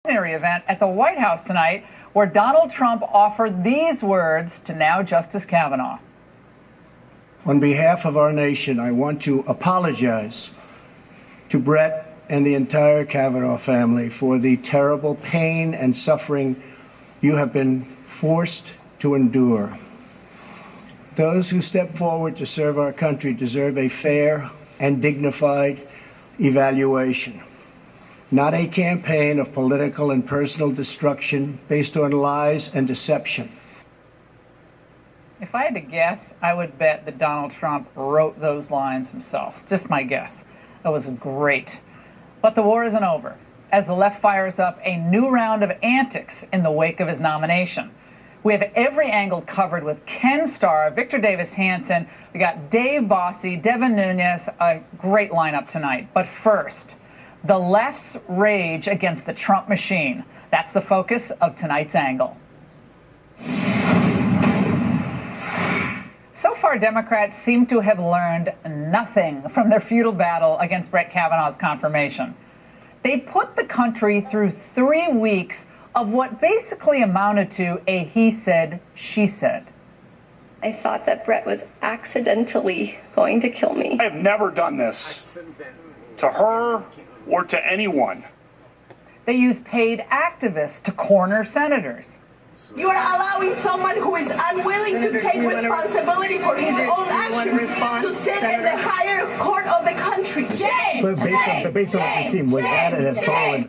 Event at the White House tonight where Donald Trump offered these words to now Justice Kavanaugh. On behalf of our nation, I want to apologize to Brett and the entire Kavanaugh family for the terrible pain and suffering you have been forced to endure. Those who step forward to serve our country deserve a fair and dignified evaluation. Not a campaign of political and personal destruction based on lies and deception. If I had to guess, I would bet that Donald Trump wrote those lines himself. Just my guess. That was great. But the war isn't over, as the left fires up a new round of antics in the wake of his nomination. We have every angle covered with Ken Starr, Victor Davis Hanson. We got Dave Bossy, Devin Nunes. A great lineup tonight. But first, the left's rage against the Trump machine. That's the focus of tonight's angle. So far, Democrats seem to have learned nothing from their futile battle against Brett Kavanaugh's confirmation. They put the country through 3 weeks of what basically amounted to a he said, she said. I thought that Brett was accidentally going to kill me. I have never done this to her or to anyone. They use paid activists to corner senators. You are allowing someone who is unwilling to take responsibility for his own actions to sit in the higher court of the country. Shame! Based on what we've seen, was that an assault?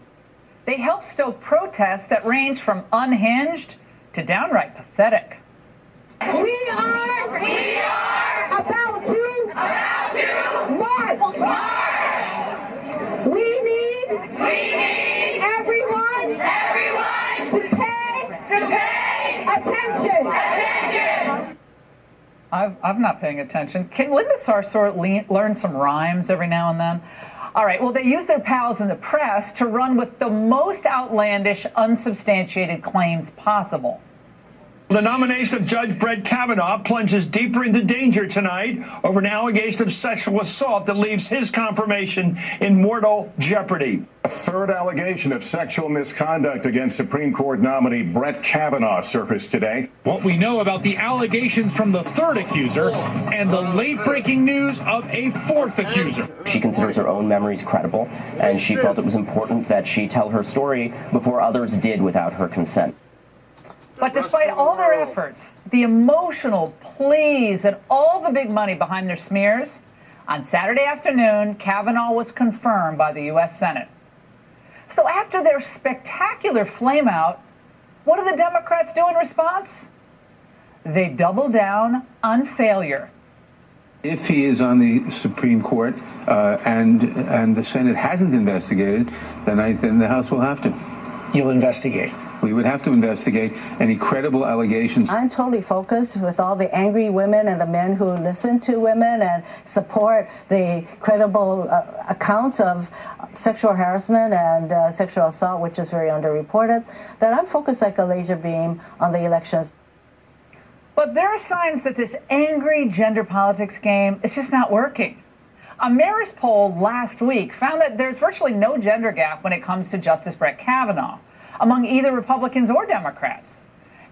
They help stoke protests that range from unhinged to downright pathetic. We are about to march. We need everyone to pay attention. I'm not paying attention. Can Linda Sarsour learn some rhymes every now and then? All right, well, they use their pals in the press to run with the most outlandish, unsubstantiated claims possible. The nomination of Judge Brett Kavanaugh plunges deeper into danger tonight over an allegation of sexual assault that leaves his confirmation in mortal jeopardy. A third allegation of sexual misconduct against Supreme Court nominee Brett Kavanaugh surfaced today. What we know about the allegations from the third accuser and the late-breaking news of a fourth accuser. She considers her own memories credible, and she felt it was important that she tell her story before others did without her consent. But despite all their efforts, the emotional pleas, and all the big money behind their smears, on Saturday afternoon, Kavanaugh was confirmed by the U.S. Senate. So after their spectacular flameout, what do the Democrats do in response? They double down on failure. If he is on the Supreme Court and the Senate hasn't investigated, then the House will have to. You'll investigate. We would have to investigate any credible allegations. I'm totally focused with all the angry women and the men who listen to women and support the credible accounts of sexual harassment and sexual assault, which is very underreported, that I'm focused like a laser beam on the elections. But there are signs that this angry gender politics game is just not working. A Marist poll last week found that there's virtually no gender gap when it comes to Justice Brett Kavanaugh among either Republicans or Democrats.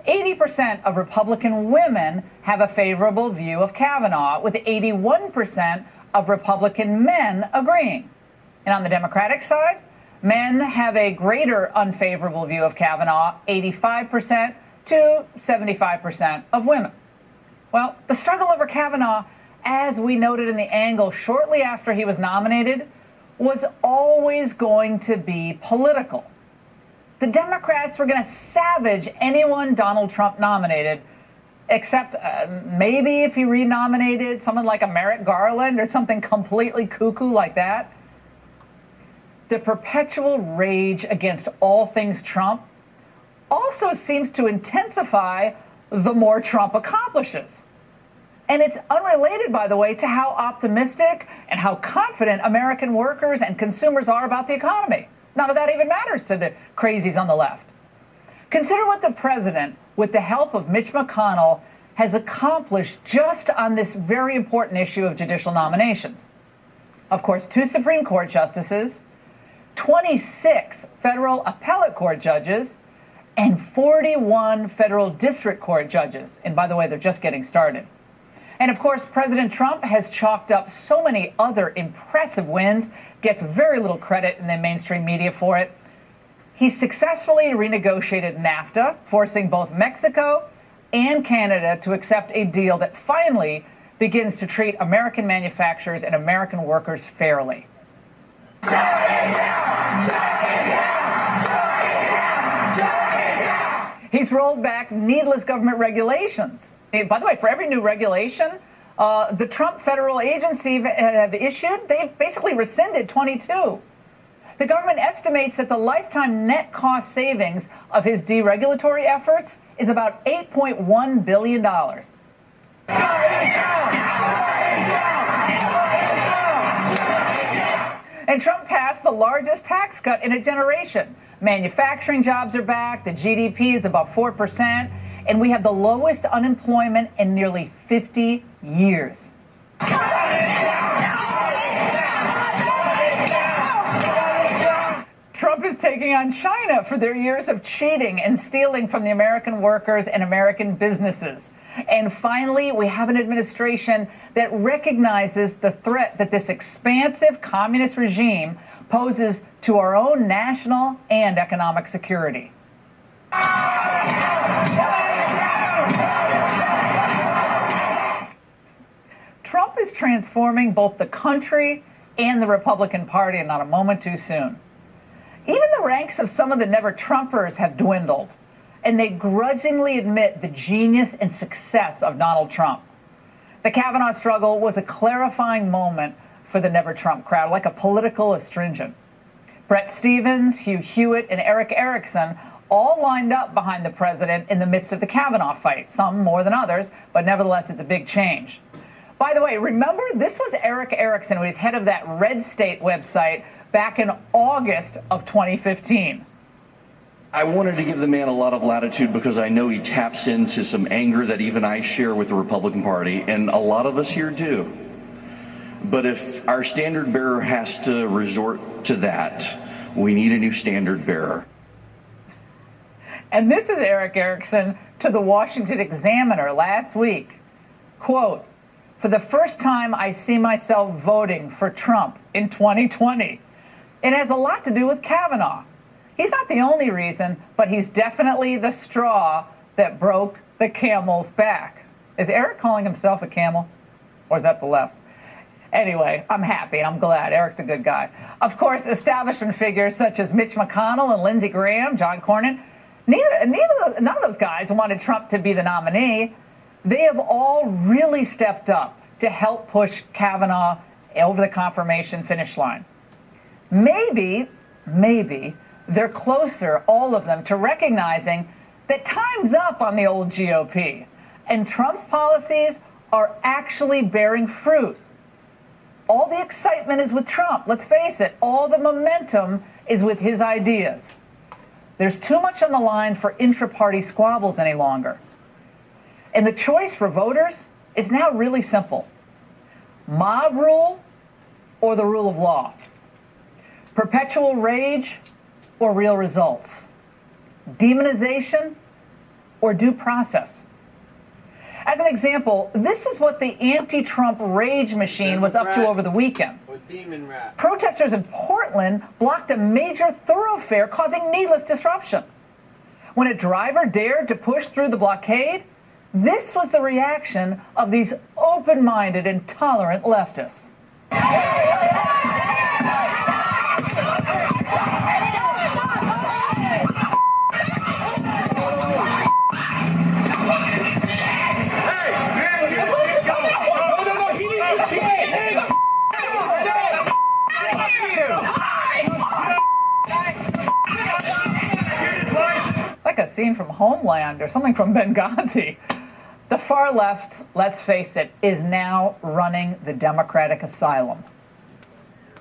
80% of Republican women have a favorable view of Kavanaugh, with 81% of Republican men agreeing. And on the Democratic side, men have a greater unfavorable view of Kavanaugh, 85% to 75% of women. Well, the struggle over Kavanaugh, as we noted in the angle shortly after he was nominated, was always going to be political. The Democrats were going to savage anyone Donald Trump nominated, except maybe if he renominated someone like a Merrick Garland or something completely cuckoo like that. The perpetual rage against all things Trump also seems to intensify the more Trump accomplishes. And it's unrelated, by the way, to how optimistic and how confident American workers and consumers are about the economy. None of that even matters to the crazies on the left. Consider what the president, with the help of Mitch McConnell, has accomplished just on this very important issue of judicial nominations. Of course, 2 Supreme Court justices, 26 federal appellate court judges, and 41 federal district court judges. And by the way, they're just getting started. And of course, President Trump has chalked up so many other impressive wins, gets very little credit in the mainstream media for it. He successfully renegotiated NAFTA, forcing both Mexico and Canada to accept a deal that finally begins to treat American manufacturers and American workers fairly. He's rolled back needless government regulations. By the way, for every new regulation the Trump federal agencies have issued, they've basically rescinded 22. The government estimates that the lifetime net cost savings of his deregulatory efforts is about $8.1 billion. And Trump passed the largest tax cut in a generation. Manufacturing jobs are back, the GDP is above 4%, and we have the lowest unemployment in nearly 50 years. Trump is taking on China for their years of cheating and stealing from the American workers and American businesses. And finally, we have an administration that recognizes the threat that this expansive communist regime poses to our own national and economic security. Trump is transforming both the country and the Republican Party, and not a moment too soon. Even the ranks of some of the never-Trumpers have dwindled, and they grudgingly admit the genius and success of Donald Trump. The Kavanaugh struggle was a clarifying moment for the never-Trump crowd, like a political astringent. Bret Stephens, Hugh Hewitt, and Eric Erickson all lined up behind the president in the midst of the Kavanaugh fight, some more than others, but nevertheless, it's a big change. By the way, remember, this was Eric Erickson, who was head of that Red State website back in August of 2015. I wanted to give the man a lot of latitude because I know he taps into some anger that even I share with the Republican Party, and a lot of us here do. But if our standard bearer has to resort to that, we need a new standard bearer. And this is Eric Erickson to the Washington Examiner last week. Quote, "For the first time, I see myself voting for Trump in 2020. It has a lot to do with Kavanaugh. He's not the only reason, but he's definitely the straw that broke the camel's back." Is Eric calling himself a camel? Or is that the left? Anyway, I'm happy and I'm glad. Eric's a good guy. Of course, establishment figures such as Mitch McConnell and Lindsey Graham, John Cornyn, none of those guys wanted Trump to be the nominee. They have all really stepped up to help push Kavanaugh over the confirmation finish line. Maybe they're closer, all of them, to recognizing that time's up on the old GOP, and Trump's policies are actually bearing fruit. All the excitement is with Trump. Let's face it, all the momentum is with his ideas. There's too much on the line for intra-party squabbles any longer. And the choice for voters is now really simple. Mob rule or the rule of law? Perpetual rage or real results? Demonization or due process? As an example, this is what the anti-Trump rage machine was up to over the weekend. Protesters in Portland blocked a major thoroughfare, causing needless disruption. When a driver dared to push through the blockade, this was the reaction of these open-minded and tolerant leftists. It's like a scene from Homeland or something from Benghazi. The far left, let's face it, is now running the Democratic asylum.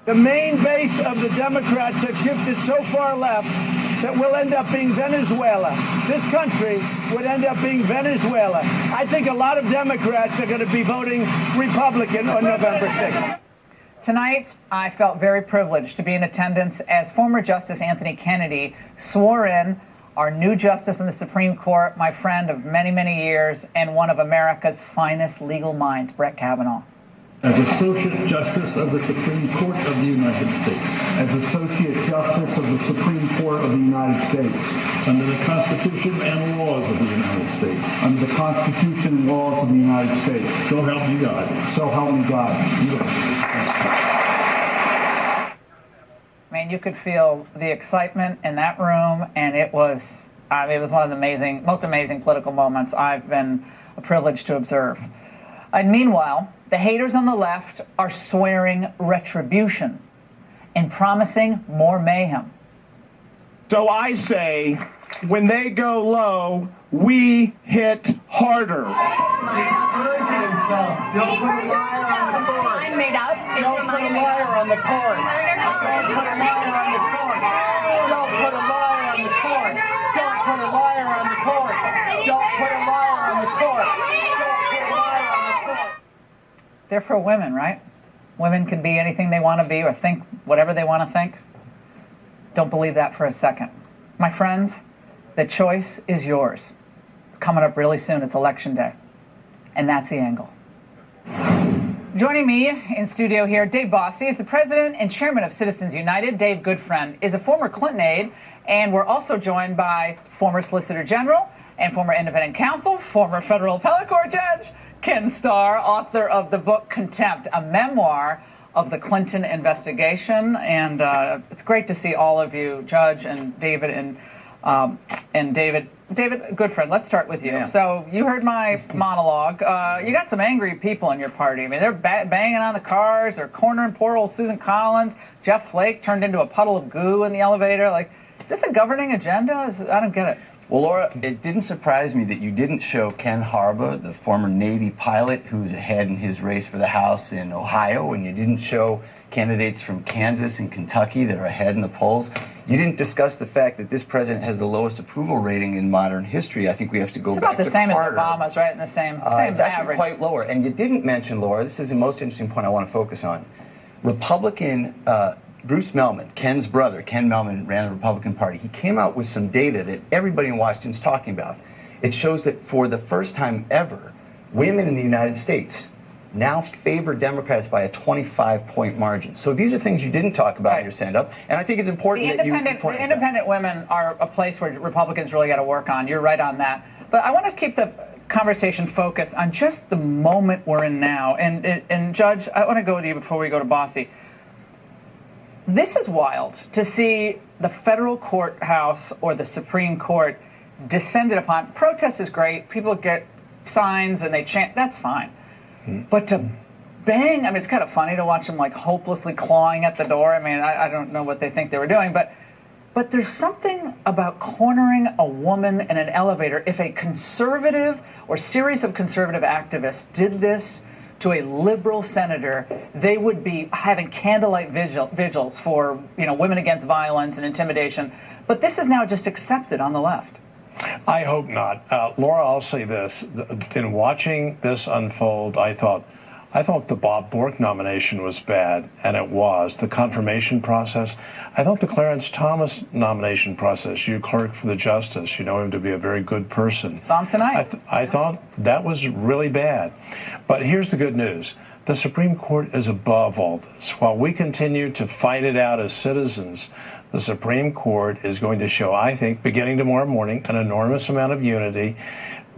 The main base of the Democrats have shifted so far left that we'll end up being Venezuela. This country would end up being Venezuela. I think a lot of Democrats are going to be voting Republican on November 6th. tonight, I felt very privileged to be in attendance as former Justice Anthony Kennedy swore in our new justice in the Supreme Court, my friend of many, many years, and one of America's finest legal minds, Brett Kavanaugh. As Associate Justice of the Supreme Court of the United States. As Associate Justice of the Supreme Court of the United States. Under the Constitution and laws of the United States. Under the Constitution and laws of the United States. So help me God. So help me God. I mean, you could feel the excitement in that room, and it was one of the most amazing political moments I've been privileged to observe. And meanwhile, the haters on the left are swearing retribution and promising more mayhem. So I say, when they go low, we hit harder. Don't put a liar on the court. I'm made up. Don't put a liar on the court. Don't put a liar on the court. Don't put a liar on the court. Don't put a liar on the court. Don't put a liar on the court. They're for women, right? Women can be anything they want to be or think whatever they want to think. Don't believe that for a second. My friends, the choice is yours. It's coming up really soon. It's Election Day. And that's the angle. Joining me in studio here, Dave Bossie is the president and chairman of Citizens United. Dave Goodfriend is a former Clinton aide, and we're also joined by former Solicitor General and former independent counsel, former federal appellate court judge, Ken Starr, author of the book Contempt, a memoir of the Clinton investigation. And it's great to see all of you, Judge and David and David. David Goodfriend, let's start with you. Yeah. So you heard my monologue. You got some angry people in your party. I mean, they're banging on the cars. They're cornering poor old Susan Collins. Jeff Flake turned into a puddle of goo in the elevator. Like, is this a governing agenda? I don't get it. Well, Laura, it didn't surprise me that you didn't show Ken Harbaugh, the former Navy pilot who's ahead in his race for the House in Ohio, and you didn't show candidates from Kansas and Kentucky that are ahead in the polls. You didn't discuss the fact that this president has the lowest approval rating in modern history. I think we have to go back to Carter. It's about the same as Obama's, right? In the same it's average. Actually quite lower. And you didn't mention, Laura, this is the most interesting point I want to focus on. Republican Bruce Mehlman, Ken's brother, Ken Mehlman ran the Republican Party. He came out with some data that everybody in Washington's talking about. It shows that for the first time ever, women in the United States now favor Democrats by a 25-point margin. So these are things you didn't talk about in your stand-up, and I think it's important that you point out. The independent women are a place where Republicans really got to work on. You're right on that. But I want to keep the conversation focused on just the moment we're in now. And Judge, I want to go to you before we go to Bossie. This is wild to see the federal courthouse or the Supreme Court descended upon. Protest is great. People get signs and they chant. That's fine. But to bang, I mean, it's kind of funny to watch them like hopelessly clawing at the door. I mean, I don't know what they think they were doing, but there's something about cornering a woman in an elevator. If a conservative or series of conservative activists did this to a liberal senator, they would be having candlelight vigils for, women against violence and intimidation. But this is now just accepted on the left. I hope not. Laura, I'll say this. In watching this unfold, I thought the Bob Bork nomination was bad, and it was. The confirmation process. I thought the Clarence Thomas nomination process, you clerk for the justice, you know him to be a very good person. Saw him tonight. I thought that was really bad. But here's the good news. The Supreme Court is above all this. While we continue to fight it out as citizens, the Supreme Court is going to show, I think, beginning tomorrow morning, an enormous amount of unity.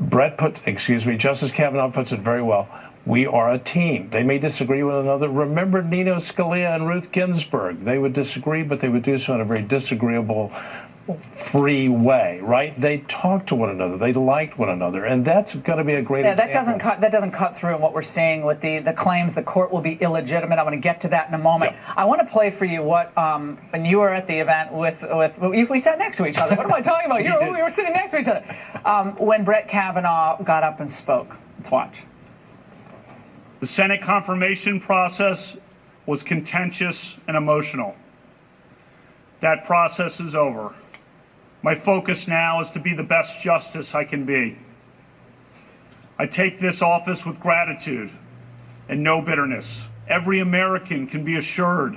Justice Kavanaugh puts it very well. We are a team. They may disagree with one another. Remember Nino Scalia and Ruth Ginsburg. They would disagree, but they would do so in a very disagreeable, free way, right? They talked to one another. They liked one another, and that's going to be a great example. That doesn't cut through in what we're seeing with the claims the court will be illegitimate. I want to get to that in a moment. Yep. I want to play for you what when you were at the event we sat next to each other. What am I talking about? We were sitting next to each other when Brett Kavanaugh got up and spoke. Let's watch. The Senate confirmation process was contentious and emotional. That process is over. My focus now is to be the best justice I can be. I take this office with gratitude and no bitterness. every American can be assured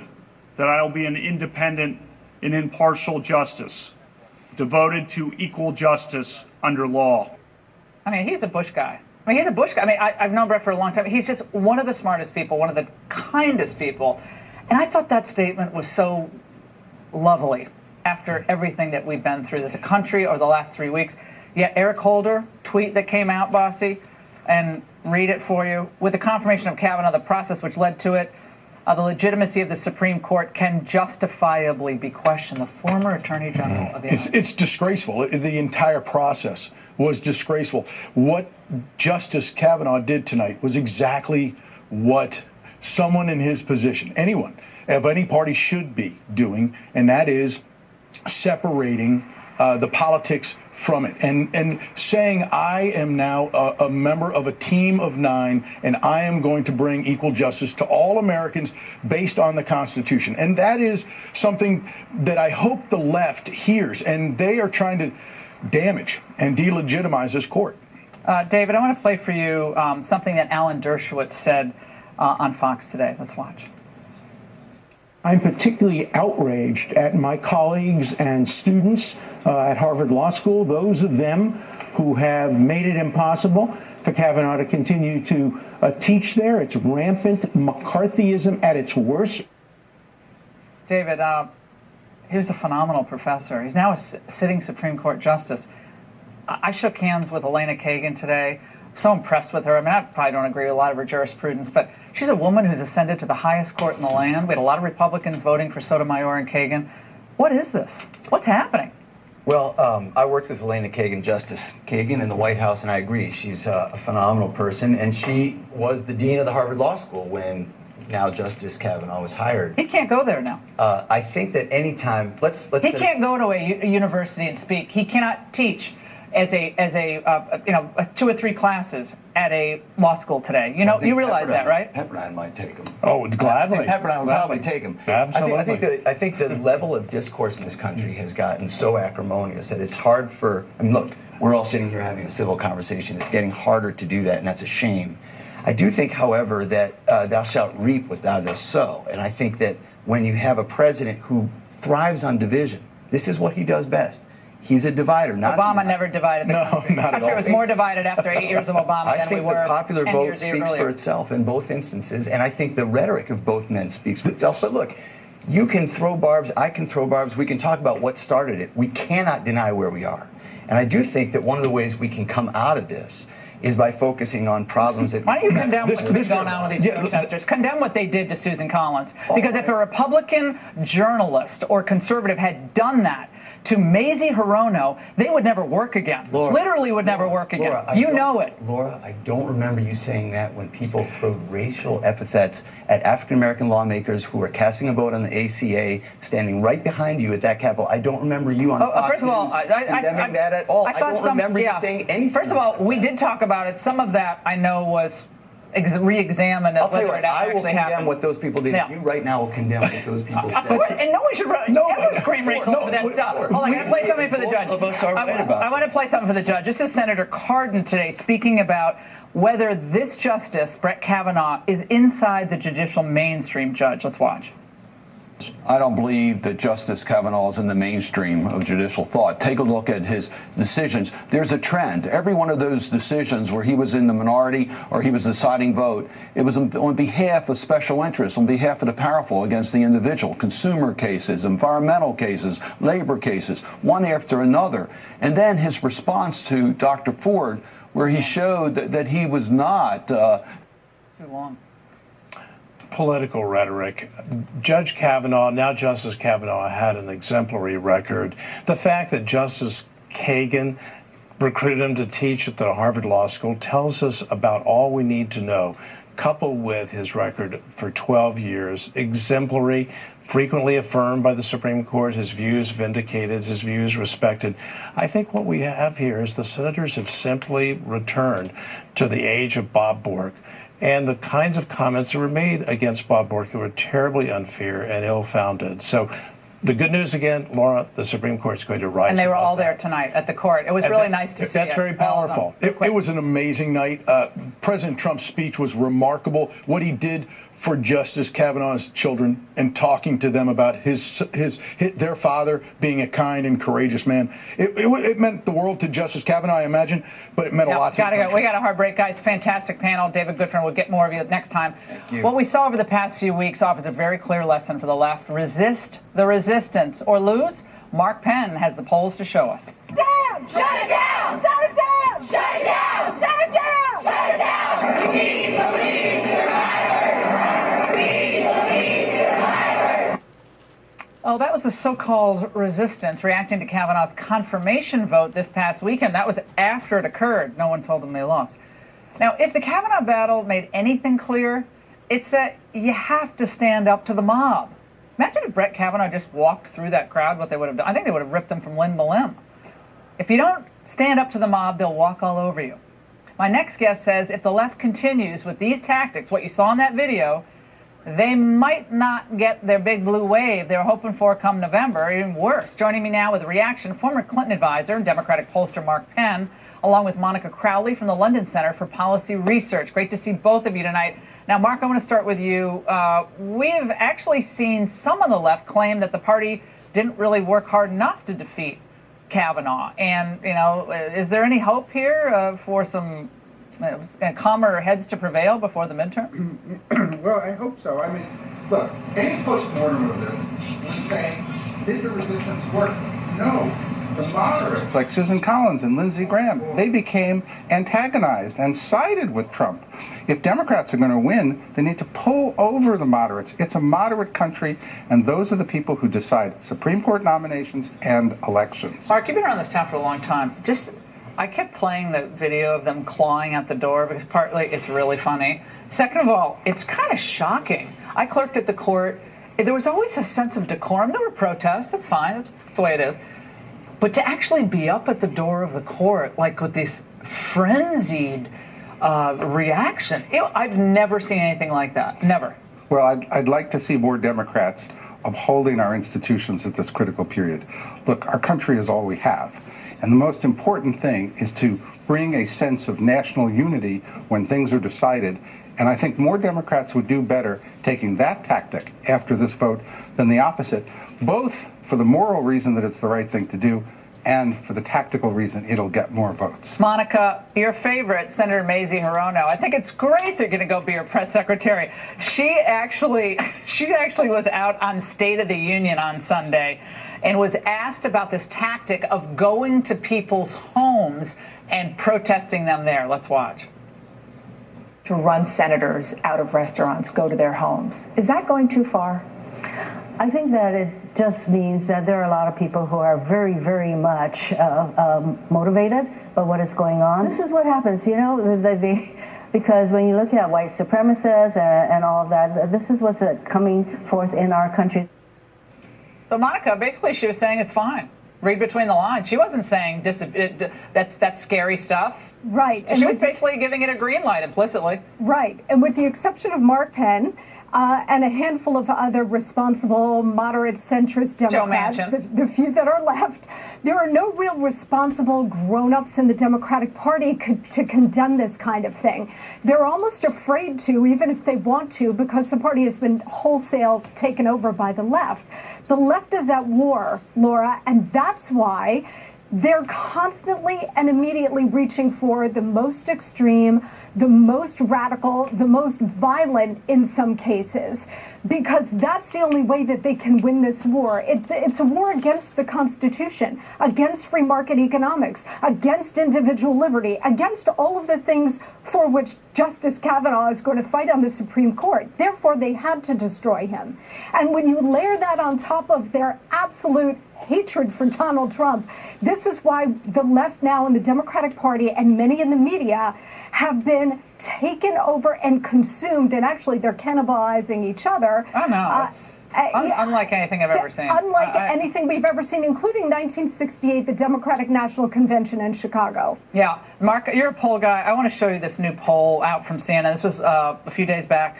that I will be an independent and impartial justice, devoted to equal justice under law. I mean, he's a Bush guy. He's a Bush guy. I've known Brett for a long time. He's just one of the smartest people, one of the kindest people. And I thought that statement was so lovely after everything that we've been through as a country over the last 3 weeks. Yeah, Eric Holder, tweet that came out, Bossy, and read it for you. With the confirmation of Kavanaugh, the process which led to it, the legitimacy of the Supreme Court can justifiably be questioned. The former Attorney General of the United States. It's disgraceful. The entire process was disgraceful. What Justice Kavanaugh did tonight was exactly what someone in his position, anyone of any party, should be doing, and that is separating the politics from it and saying, I am now a member of a team of 9 and I am going to bring equal justice to all Americans based on the Constitution. And that is something that I hope the left hears, and they are trying to damage and delegitimize this court. David, I want to play for you something that Alan Dershowitz said on Fox today. Let's watch. I'm particularly outraged at my colleagues and students at Harvard Law School, those of them who have made it impossible for Kavanaugh to continue to teach there. It's rampant McCarthyism at its worst. David, he was a phenomenal professor. He's now a sitting Supreme Court justice. I shook hands with Elena Kagan today. I'm so impressed with her. I mean, I probably don't agree with a lot of her jurisprudence, but she's a woman who's ascended to the highest court in the land. We had a lot of Republicans voting for Sotomayor and Kagan. What is this? What's happening? Well, I worked with Elena Kagan, Justice Kagan, in the White House, and I agree. She's a phenomenal person, and she was the dean of the Harvard Law School when now Justice Kavanaugh was hired. He can't go there now. I think that any time, let's he can't go to a university and speak. He cannot teach as a 2 or 3 classes at a law school today. You know, you realize that, right? Pepperdine might take him. Oh, gladly. I think Pepperdine would probably take him. Absolutely. I think the level of discourse in this country has gotten so acrimonious that it's hard for. I mean, look, we're all sitting here having a civil conversation. It's getting harder to do that, and that's a shame. I do think, however, that thou shalt reap what thou dost sow, and I think that when you have a president who thrives on division, this is what he does best. He's a divider. Obama never divided the country. Not at all. It was more divided after 8 years of Obama than we were. I think the popular 10 vote years speaks earlier. for itself in both instances, and I think the rhetoric of both men speaks for itself. But look, you can throw barbs, I can throw barbs, we can talk about what started it. We cannot deny where we are. And I do think that one of the ways we can come out of this is by focusing on problems that... Why don't you condemn what's been going on with these protesters? Condemn what they did to Susan Collins. Because if a Republican journalist or conservative had done that to Mazie Hirono, they would never work again. Literally would never work again. Laura, you know it. Laura, I don't remember you saying that when people throw racial epithets at African-American lawmakers who are casting a vote on the ACA, standing right behind you at that Capitol. I don't remember you on Fox first of all, News condemning that at all. I don't remember you saying anything. First of all, we did talk about it. Some of that I know was re-examined I'll tell you whether what, it I will actually condemn happened. what those people did. Yeah. You right now will condemn what those people said. And no one should ever scream racial over that stuff. Hold on, I gotta play something for the judge. I want to play something for the judge. This is Senator Cardin today speaking about whether this justice, Brett Kavanaugh, is inside the judicial mainstream. Judge, let's watch. I don't believe that Justice Kavanaugh is in the mainstream of judicial thought. Take a look at his decisions. There's a trend. Every one of those decisions where he was in the minority or he was the deciding vote, it was on behalf of special interests, on behalf of the powerful against the individual. Consumer cases, environmental cases, labor cases, one after another. And then his response to Dr. Ford, where he showed that he was not... Too long. Political rhetoric. Judge Kavanaugh, now Justice Kavanaugh, had an exemplary record. The fact that Justice Kagan recruited him to teach at the Harvard Law School tells us about all we need to know, coupled with his record for 12 years, exemplary, frequently affirmed by the Supreme Court, his views vindicated, his views respected. I think what we have here is the senators have simply returned to the age of Bob Bork. And the kinds of comments that were made against Bob Bork were terribly unfair and ill-founded. So the good news again, Laura, the Supreme Court is going to rise. And they were all there tonight at the court. It was really nice to see. That's very powerful. It was an amazing night. President Trump's speech was remarkable. What he did for Justice Kavanaugh's children and talking to them about their father being a kind and courageous man. It meant the world to Justice Kavanaugh, I imagine, but it meant a lot to the country. We got a hard break, guys. Fantastic panel. David Goodfriend, we'll get more of you next time. What we saw over the past few weeks offers a very clear lesson for the left. Resist the resistance or lose. Mark Penn has the polls to show us. Down! Shut it down! Shut it down! Shut it down! Shut it down! Shut it down! We believe survivors! We believe survivors! Oh, that was the so-called resistance reacting to Kavanaugh's confirmation vote this past weekend. That was after it occurred. No one told them they lost. Now, if the Kavanaugh battle made anything clear, it's that you have to stand up to the mob. Imagine if Brett Kavanaugh just walked through that crowd, what they would have done. I think they would have ripped him from limb to limb. If you don't stand up to the mob, they'll walk all over you. My next guest says if the left continues with these tactics, what you saw in that video, they might not get their big blue wave they were hoping for come November, even worse. Joining me now with a reaction, former Clinton advisor and Democratic pollster Mark Penn, along with Monica Crowley from the London Center for Policy Research. Great to see both of you tonight. Now, Mark, I want to start with you. We've actually seen some on the left claim that the party didn't really work hard enough to defeat Kavanaugh. And, you know, is there any hope here for some calmer heads to prevail before the midterm? Well, I hope so. I mean, look, any postmortem of this would say, did the resistance work? No. The moderates, like Susan Collins and Lindsey Graham, they became antagonized and sided with Trump. If Democrats are going to win, they need to pull over the moderates. It's a moderate country, and those are the people who decide Supreme Court nominations and elections. Mark, you've been around this town for a long time. I kept playing the video of them clawing at the door because partly it's really funny. Second of all, it's kind of shocking. I clerked at the court. There was always a sense of decorum. There were protests. That's fine. That's the way it is. But to actually be up at the door of the court, like with this frenzied reaction, I've never seen anything like that. Never. Well, I'd like to see more Democrats upholding our institutions at this critical period. Look, our country is all we have. And the most important thing is to bring a sense of national unity when things are decided. And I think more Democrats would do better taking that tactic after this vote than the opposite, both for the moral reason that it's the right thing to do and for the tactical reason it'll get more votes. Monica, your favorite, Senator Mazie Hirono, I think it's great they're going to go be your press secretary. She actually was out on State of the Union on Sunday and was asked about this tactic of going to people's homes and protesting them there. Let's watch. To run senators out of restaurants, go to their homes. Is that going too far? I think that it just means that there are a lot of people who are very, very much motivated by what is going on. This is what happens, you know, because when you look at white supremacists and all of that, this is what's coming forth in our country. So Monica, basically she was saying it's fine. Read between the lines. She wasn't saying that's scary stuff. Right. She was basically giving it a green light implicitly. Right. And with the exception of Mark Penn, and a handful of other responsible, moderate, centrist Democrats, the few that are left, there are no real responsible grown-ups in the Democratic Party to condemn this kind of thing. They're almost afraid to, even if they want to, because the party has been wholesale taken over by the left. The left is at war, Laura, and that's why they're constantly and immediately reaching for the most extreme, the most radical, the most violent in some cases, because that's the only way that they can win this war. It's a war against the Constitution, against free market economics, against individual liberty, against all of the things for which Justice Kavanaugh is going to fight on the Supreme Court. Therefore, they had to destroy him. And when you layer that on top of their absolute hatred for Donald Trump, this is why the left now in the Democratic Party and many in the media have been taken over and consumed, and actually they're cannibalizing each other. Oh, no. Unlike anything I've ever seen. Unlike anything we've ever seen, including 1968, the Democratic National Convention in Chicago. Yeah. Mark, you're a poll guy. I want to show you this new poll out from CNN. This was a few days back.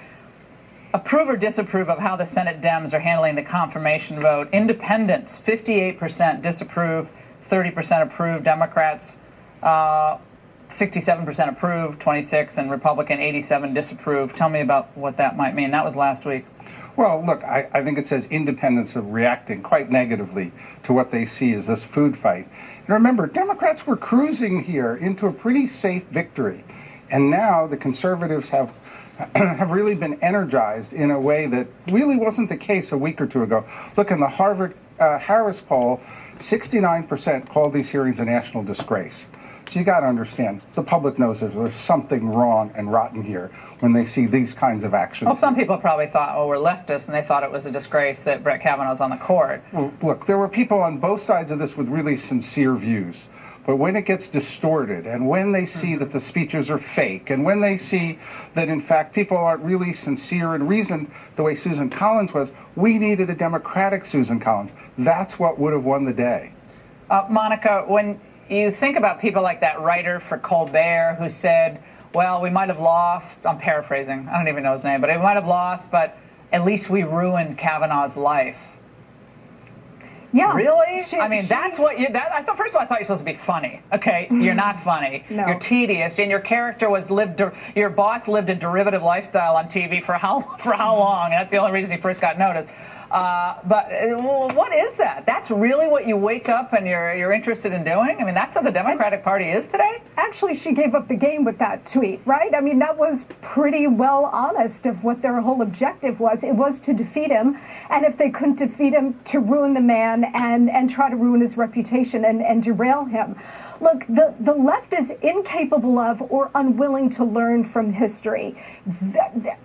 Approve or disapprove of how the Senate Dems are handling the confirmation vote. Independents, 58% disapprove, 30% approve. Democrats, 67% approved, 26, and Republican 87 disapproved. Tell me about what that might mean. That was last week. Well, look, I think it says independents are reacting quite negatively to what they see as this food fight. And remember, Democrats were cruising here into a pretty safe victory. And now the conservatives have really been energized in a way that really wasn't the case a week or two ago. Look, in the Harvard Harris poll, 69% called these hearings a national disgrace. So you got to understand, the public knows there's something wrong and rotten here when they see these kinds of actions. Well, some people probably thought, oh, we're leftists, and they thought it was a disgrace that Brett Kavanaugh's on the court. Well, look, there were people on both sides of this with really sincere views. But when it gets distorted, and when they see that the speeches are fake, and when they see that, in fact, people aren't really sincere and reasoned the way Susan Collins was, we needed a Democratic Susan Collins. That's what would have won the day. Monica, when you think about people like that writer for Colbert who said, well, we might have lost, I'm paraphrasing, I don't even know his name, but we might have lost, but at least we ruined Kavanaugh's life. Yeah. Really? I mean, that's what you, I thought, first of all, I thought you're supposed to be funny. Okay, you're not funny. No. You're tedious, and your character was your boss lived a derivative lifestyle on TV for how long? That's the only reason he first got noticed. But what is that? That's really what you wake up and you're interested in doing? I mean, that's what the Democratic Party is today? Actually, she gave up the game with that tweet, right? I mean, that was pretty well honest of what their whole objective was. It was to defeat him, and if they couldn't defeat him, to ruin the man and try to ruin his reputation and derail him. Look, the left is incapable of or unwilling to learn from history.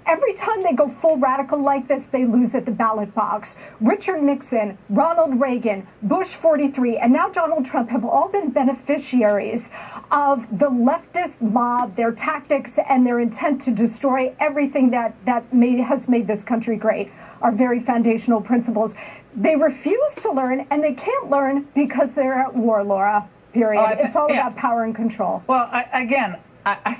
Every time they go full radical like this, they lose at the ballot box. Richard Nixon, Ronald Reagan, Bush 43, and now Donald Trump have all been beneficiaries of the leftist mob, their tactics, and their intent to destroy everything that has made this country great, our very foundational principles. They refuse to learn, and they can't learn because they're at war, Laura. Period. It's all about power and control. Well, I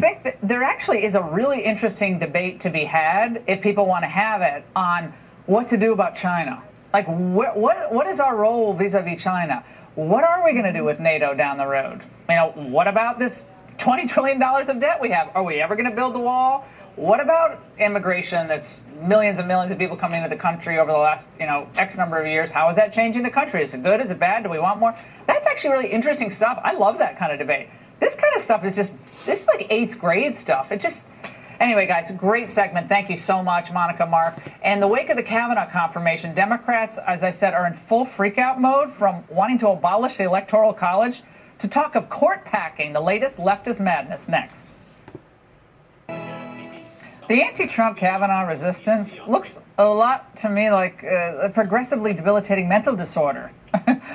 think that there actually is a really interesting debate to be had, if people want to have it, on what to do about China. Like, what is our role vis-a-vis China? What are we going to do with NATO down the road? You know, what about this $20 trillion of debt we have? Are we ever going to build the wall? What about immigration? That's millions and millions of people coming into the country over the last, X number of years. How is that changing the country? Is it good? Is it bad? Do we want more? That's actually really interesting stuff. I love that kind of debate. This kind of stuff is this is like 8th grade stuff. Anyway, guys, great segment. Thank you so much, Monica, Mark. And the wake of the Kavanaugh confirmation, Democrats, as I said, are in full freakout mode, from wanting to abolish the Electoral College to talk of court packing, the latest leftist madness. Next. The anti-Trump Kavanaugh resistance looks a lot to me like a progressively debilitating mental disorder.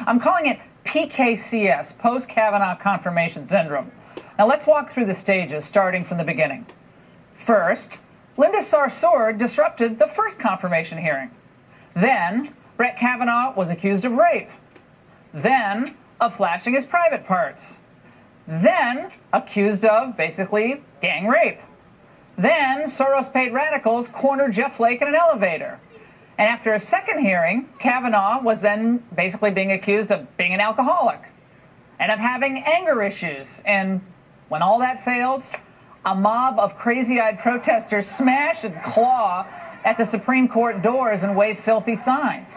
I'm calling it PKCS, post-Kavanaugh confirmation syndrome. Now let's walk through the stages, starting from the beginning. First, Linda Sarsour disrupted the first confirmation hearing. Then, Brett Kavanaugh was accused of rape. Then, of flashing his private parts. Then, accused of, basically, gang rape. Then, Soros-paid radicals cornered Jeff Flake in an elevator. And after a second hearing, Kavanaugh was then basically being accused of being an alcoholic and of having anger issues. And when all that failed, a mob of crazy-eyed protesters smashed and claw at the Supreme Court doors and waved filthy signs.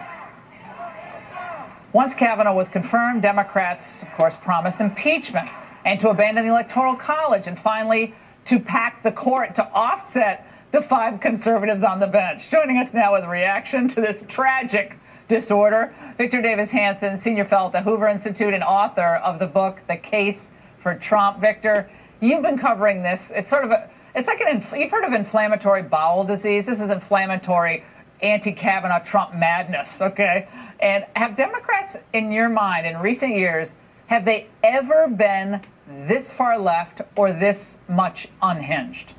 Once Kavanaugh was confirmed, Democrats, of course, promised impeachment and to abandon the Electoral College, and finally to pack the court to offset the 5 conservatives on the bench. Joining us now with a reaction to this tragic disorder, Victor Davis Hanson, senior fellow at the Hoover Institute and author of the book, The Case for Trump. Victor, you've been covering this. It's sort of you've heard of inflammatory bowel disease. This is inflammatory anti-Kavanaugh Trump madness, okay? And have Democrats, in your mind, in recent years, have they ever been this far left or this much unhinged?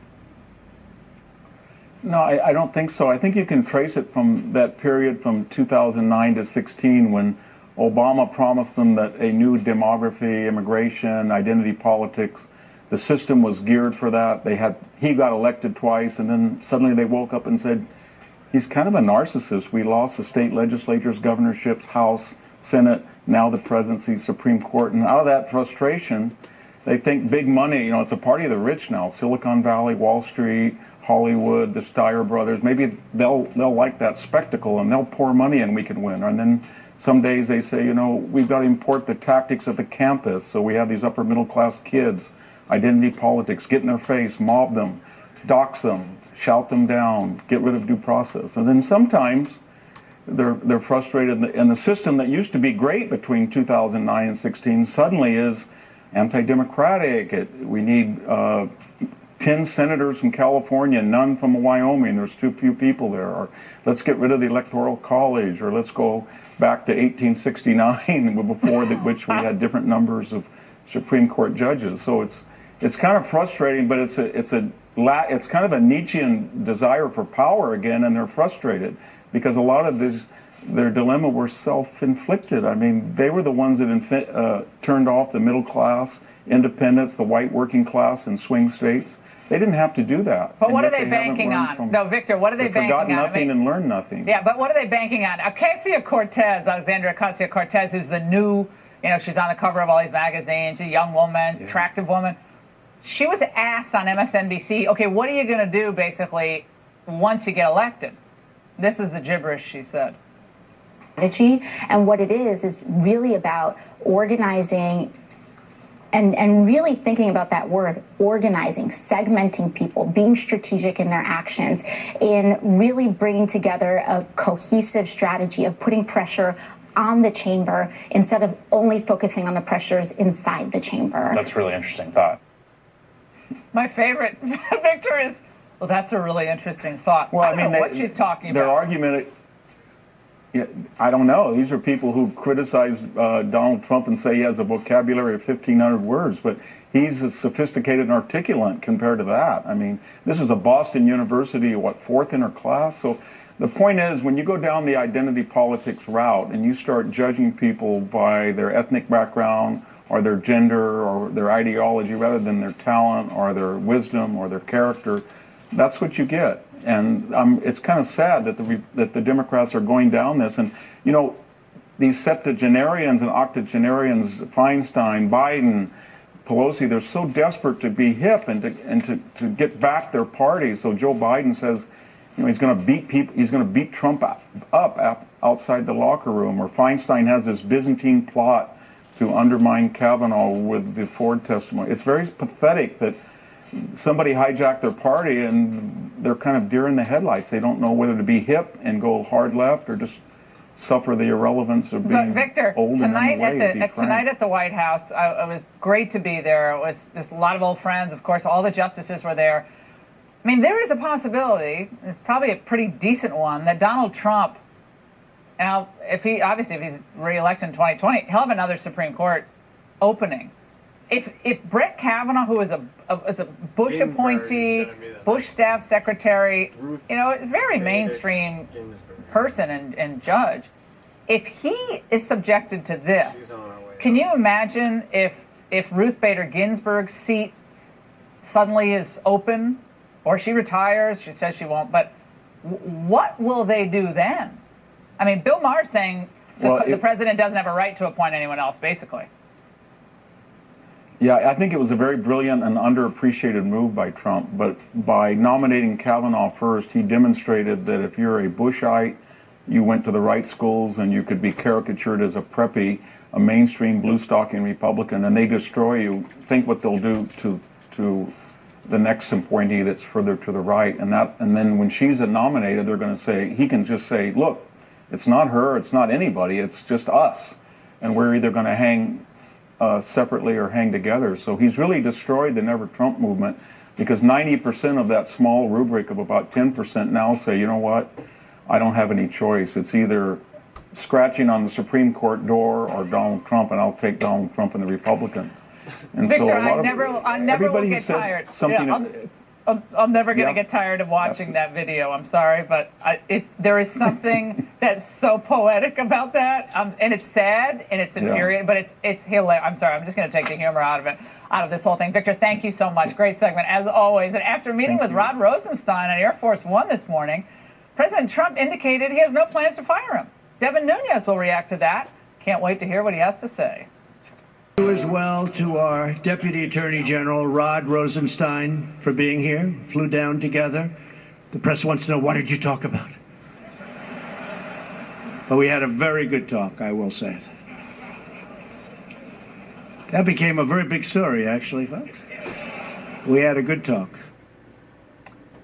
No, I don't think so. I think you can trace it from that period from 2009 to 16 when Obama promised them that a new demography, immigration, identity politics, the system was geared for that. He got elected twice, and then suddenly they woke up and said, he's kind of a narcissist. We lost the state legislatures, governorships, House, Senate, now the presidency, Supreme Court. And out of that frustration, They think big money, you know, it's a party of the rich now. Silicon Valley, Wall Street, Hollywood, the Steyer brothers. Maybe they'll like that spectacle and they'll pour money and we can win. And then some days they say, you know, we've got to import the tactics of the campus. So we have these upper middle class kids, identity politics, get in their face, mob them, dox them, shout them down, get rid of due process. And then sometimes they're frustrated, and the system that used to be great between 2009 and 16 suddenly is anti-democratic. We need 10 senators from California, none from Wyoming. There's too few people there. Or let's get rid of the Electoral College, or let's go back to 1869, before which we had different numbers of Supreme Court judges. So it's kind of frustrating, but it's kind of a Nietzschean desire for power again, and they're frustrated because a lot of their dilemma were self-inflicted. I mean, they were the ones that turned off the middle class, independents, the white working class in swing states. They didn't have to do that. But what are they banking on? No, Victor, what are they banking on? They forgot nothing and learned nothing. Yeah, but what are they banking on? Ocasio-Cortez, Alexandria Ocasio-Cortez, who's the new, you know, she's on the cover of all these magazines, a young woman, attractive woman. She was asked on MSNBC, okay, what are you going to do, basically, once you get elected? This is the gibberish she said. And what it is really about organizing and really thinking about that word, organizing, segmenting people, being strategic in their actions, in really bringing together a cohesive strategy of putting pressure on the chamber instead of only focusing on the pressures inside the chamber. That's a really interesting thought. My favorite, Victor, is, well, that's a really interesting thought. Well, I don't know what she's talking about. Their argument, I don't know. These are people who criticize Donald Trump and say he has a vocabulary of 1,500 words, but he's a sophisticated and articulate compared to that. I mean, this is a Boston University, fourth in her class? So the point is, when you go down the identity politics route and you start judging people by their ethnic background or their gender or their ideology rather than their talent or their wisdom or their character, that's what you get. And it's kind of sad that the Democrats are going down this. And, you know, these septuagenarians and octogenarians, Feinstein, Biden, Pelosi, they're so desperate to be hip and to get back their party. So Joe Biden says, you know, he's going to beat people. He's going to beat Trump up outside the locker room. Or Feinstein has this Byzantine plot to undermine Kavanaugh with the Ford testimony. It's very pathetic that somebody hijacked their party and they're kind of deer in the headlights. They don't know whether to be hip and go hard left or just suffer the irrelevance of being Victor, old tonight and underweight. Tonight at the White House, it was great to be there. It was just a lot of old friends. Of course, all the justices were there. I mean, there is a possibility, it's probably a pretty decent one, that Donald Trump, now, if he's reelected in 2020, he'll have another Supreme Court opening. If Brett Kavanaugh, who is a Bush appointee, Bush staff secretary, you know, very mainstream person and judge, if he is subjected to this, can you imagine if Ruth Bader Ginsburg's seat suddenly is open, or she retires? She says she won't, but what will they do then? I mean, Bill Maher's saying the president doesn't have a right to appoint anyone else, basically. Yeah, I think it was a very brilliant and underappreciated move by Trump, but by nominating Kavanaugh first, he demonstrated that if you're a Bushite, you went to the right schools and you could be caricatured as a preppy, a mainstream blue-stocking Republican, and they destroy you. Think what they'll do to the next appointee that's further to the right, and then when she's nominated, they're going to say, he can just say, look, it's not her, it's not anybody, it's just us, and we're either going to hang separately or hang together. So he's really destroyed the Never Trump movement, because 90% of that small rubric of about 10% now say, you know what, I don't have any choice. It's either scratching on the Supreme Court door or Donald Trump, and I'll take Donald Trump and the Republican. And Victor, so I never will get tired. I'm never going to get tired of watching that video. I'm sorry, but there is something that's so poetic about that, and it's sad and it's infuriating, but it's hilarious. I'm sorry, I'm just going to take the humor out of this whole thing. Victor, thank you so much. Great segment as always. And after meeting with Rod Rosenstein on Air Force One this morning, President Trump indicated he has no plans to fire him. Devin Nunes will react to that. Can't wait to hear what he has to say. As well to our Deputy Attorney General, Rod Rosenstein, for being here. Flew down together. The press wants to know, what did you talk about? But we had a very good talk, I will say it. That became a very big story, actually, folks. We had a good talk.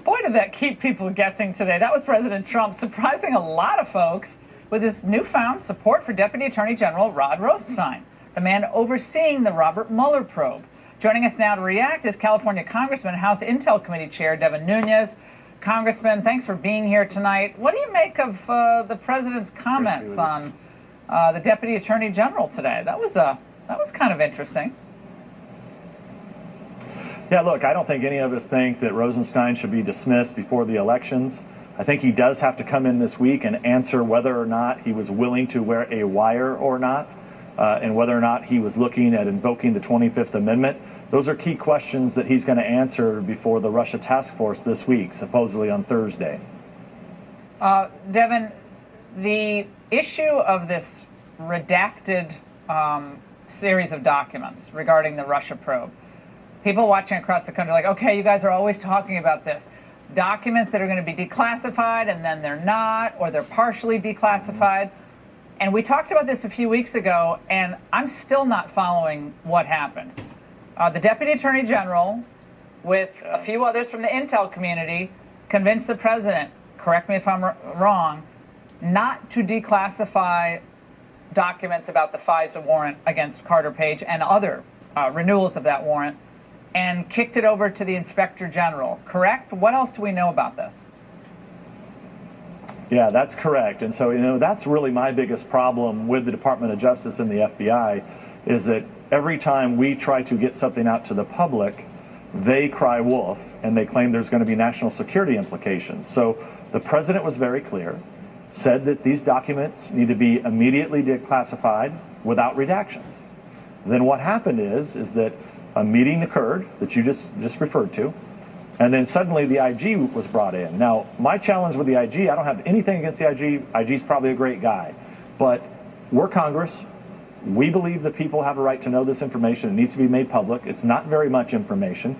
Boy, did that keep people guessing today. That was President Trump surprising a lot of folks with his newfound support for Deputy Attorney General Rod Rosenstein, the man overseeing the Robert Mueller probe. Joining us now to react is California Congressman, House Intel Committee Chair Devin Nunes. Congressman, thanks for being here tonight. What do you make of the president's comments on the Deputy Attorney General today? That was kind of interesting. Yeah, look, I don't think any of us think that Rosenstein should be dismissed before the elections. I think he does have to come in this week and answer whether or not he was willing to wear a wire or not, and whether or not he was looking at invoking the 25th Amendment. Those are key questions that he's going to answer before the Russia task force this week, supposedly on Thursday. Devin, the issue of this redacted series of documents regarding the Russia probe, people watching across the country are like, okay, you guys are always talking about this. Documents that are going to be declassified and then they're not, or they're partially declassified. And we talked about this a few weeks ago, and I'm still not following what happened. The Deputy Attorney General, with a few others from the intel community, convinced the president, correct me if I'm wrong, not to declassify documents about the FISA warrant against Carter Page and other renewals of that warrant, and kicked it over to the Inspector General, correct? What else do we know about this? Yeah, that's correct. And so, that's really my biggest problem with the Department of Justice and the FBI, is that every time we try to get something out to the public, they cry wolf, and they claim there's going to be national security implications. So the president was very clear, said that these documents need to be immediately declassified without redactions. Then what happened is that a meeting occurred that you just referred to, and then suddenly the IG was brought in. Now, my challenge with the IG, I don't have anything against the IG. IG's probably a great guy, but we're Congress. We believe that people have a right to know this information. It needs to be made public. It's not very much information,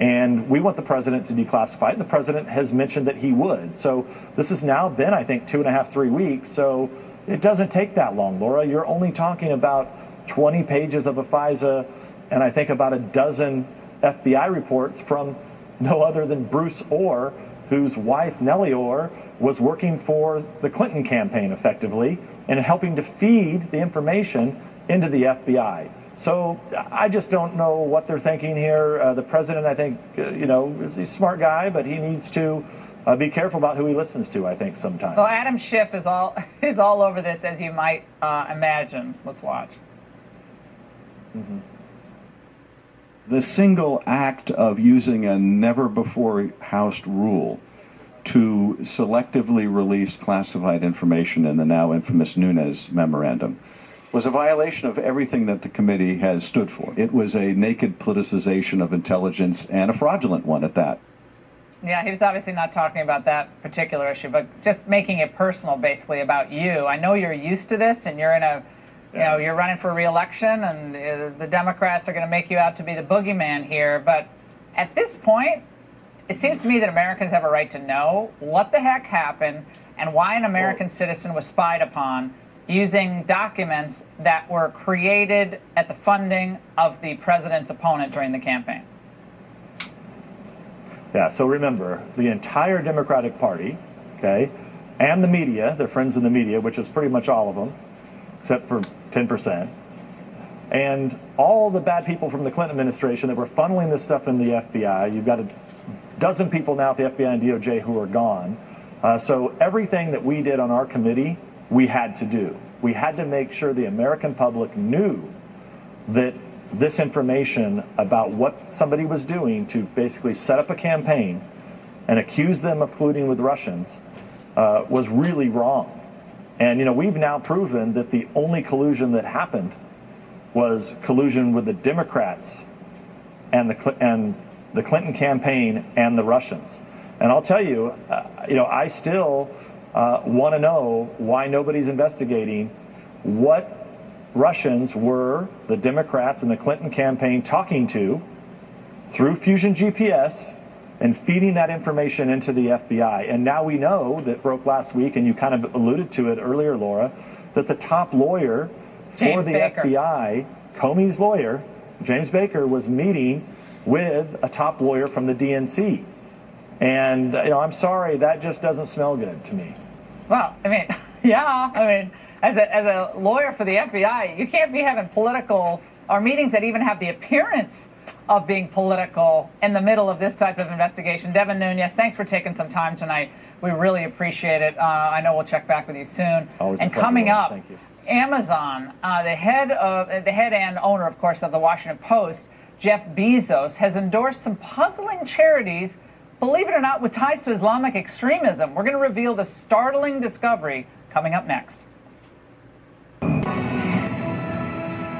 and we want the president to declassify it. The president has mentioned that he would. So this has now been, I think, 2.5, 3 weeks. So it doesn't take that long, Laura. You're only talking about 20 pages of a FISA, and I think about a dozen FBI reports from no other than Bruce Orr, whose wife, Nellie Orr, was working for the Clinton campaign effectively and helping to feed the information into the FBI. So I just don't know what they're thinking here. The president, I think, is a smart guy, but he needs to be careful about who he listens to, I think, sometimes. Well, Adam Schiff is all over this, as you might imagine. Let's watch. Mm-hmm. The single act of using a never-before-housed rule to selectively release classified information in the now infamous Nunes memorandum was a violation of everything that the committee has stood for. It was a naked politicization of intelligence, and a fraudulent one at that. Yeah, he was obviously not talking about that particular issue, but just making it personal, basically, about you. I know you're used to this, and you're in a you're running for re-election, and the Democrats are going to make you out to be the boogeyman here. But at this point, it seems to me that Americans have a right to know what the heck happened and why an American citizen was spied upon using documents that were created at the funding of the president's opponent during the campaign. Yeah, so remember, the entire Democratic Party, okay, and the media, their friends in the media, which is pretty much all of them, except for 10%, and all the bad people from the Clinton administration that were funneling this stuff in the FBI. You've got a dozen people now at the FBI and DOJ who are gone. So everything that we did on our committee, we had to do. We had to make sure the American public knew that this information about what somebody was doing to basically set up a campaign and accuse them of colluding with Russians was really wrong. And, we've now proven that the only collusion that happened was collusion with the Democrats and the Clinton campaign and the Russians. And I'll tell you, I still want to know why nobody's investigating what Russians were the Democrats and the Clinton campaign talking to through Fusion GPS and feeding that information into the FBI. And now we know, that broke last week, and you kind of alluded to it earlier, Laura, that the top lawyer for the FBI, Comey's lawyer, James Baker, was meeting with a top lawyer from the DNC. And, I'm sorry, that just doesn't smell good to me. Well, as a lawyer for the FBI, you can't be having political or meetings that even have the appearance of being political in the middle of this type of investigation. Devin Nunes, thanks for taking some time tonight. We really appreciate it. I know we'll check back with you soon. Always and coming up, Amazon, the head and owner, of course, of the Washington Post, Jeff Bezos, has endorsed some puzzling charities, believe it or not, with ties to Islamic extremism. We're going to reveal the startling discovery coming up next.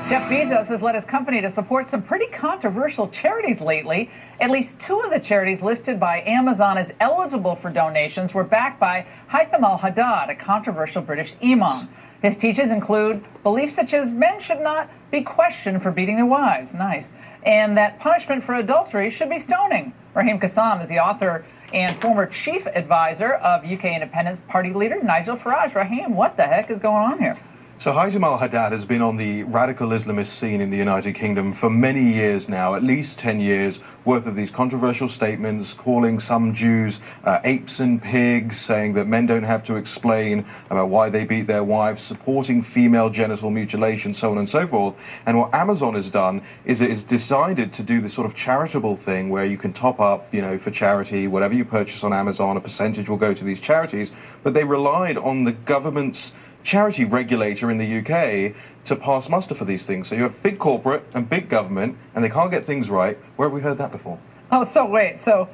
Jeff Bezos has led his company to support some pretty controversial charities lately. At least 2 of the charities listed by Amazon as eligible for donations were backed by Haitham al-Haddad, a controversial British imam. His teachings include beliefs such as men should not be questioned for beating their wives, nice, and that punishment for adultery should be stoning. Raheem Kassam is the author and former chief advisor of UK Independence Party leader Nigel Farage. Raheem, what the heck is going on here? So Haitham al-Haddad has been on the radical Islamist scene in the United Kingdom for many years now, at least 10 years worth of these controversial statements, calling some Jews apes and pigs, saying that men don't have to explain about why they beat their wives, supporting female genital mutilation, so on and so forth. And what Amazon has done is it has decided to do this sort of charitable thing where you can top up, for charity, whatever you purchase on Amazon, a percentage will go to these charities. But they relied on the government's charity regulator in the UK to pass muster for these things. So you have big corporate and big government, and they can't get things right. Where have we heard that before? Oh, so wait, so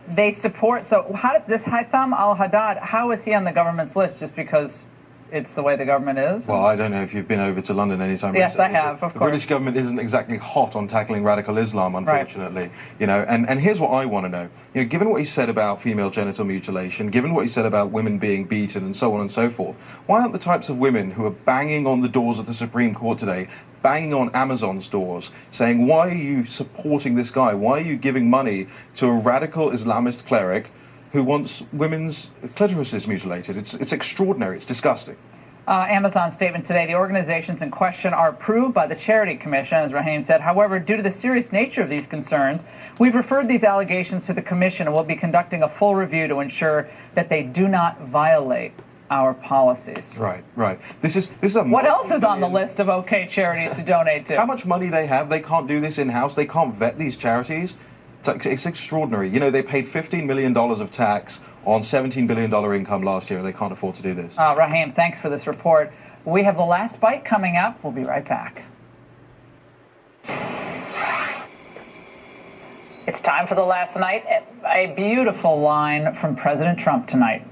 they support, so how did this Haitham al-Haddad, how is he on the government's list? Just because it's the way the government is? Well, I don't know if you've been over to London anytime Yes, recently. I have, of course. The British government isn't exactly hot on tackling radical Islam, unfortunately. Right. And here's what I want to know. Given what he said about female genital mutilation, given what he said about women being beaten and so on and so forth, why aren't the types of women who are banging on the doors of the Supreme Court today, banging on Amazon's doors, saying, why are you supporting this guy? Why are you giving money to a radical Islamist cleric who wants women's clitorises mutilated? It's extraordinary. It's disgusting. Amazon's statement today, the organizations in question are approved by the Charity Commission, as Raheem said. However, due to the serious nature of these concerns, we've referred these allegations to the Commission and will be conducting a full review to ensure that they do not violate our policies. Right. This is a what else is on the list of okay charities to donate to? How much money they have? They can't do this in-house. They can't vet these charities. It's extraordinary. They paid $15 million of tax on $17 billion income last year, and they can't afford to do this. Raheem, thanks for this report. We have the last bite coming up. We'll be right back. It's time for the last night. A beautiful line from President Trump tonight.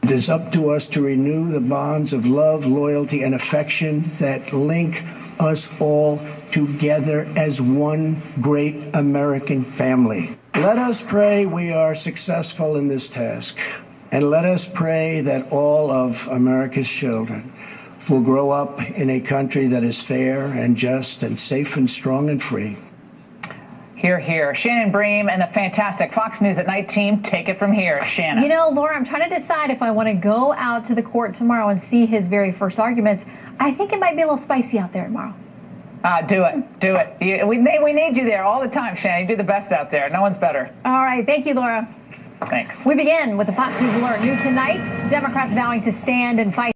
It is up to us to renew the bonds of love, loyalty, and affection that link us all together as one great American family. Let us pray we are successful in this task, and let us pray that all of America's children will grow up in a country that is fair and just and safe and strong and free. Hear, hear. Shannon Bream and the fantastic Fox News at Night team take it from here. Shannon. Laura, I'm trying to decide if I want to go out to the court tomorrow and see his very first arguments. I think it might be a little spicy out there tomorrow. Do it. We need you there all the time, Shannon. You do the best out there. No one's better. All right. Thank you, Laura. Thanks. We begin with the Fox News Alert. New tonight, Democrats vowing to stand and fight.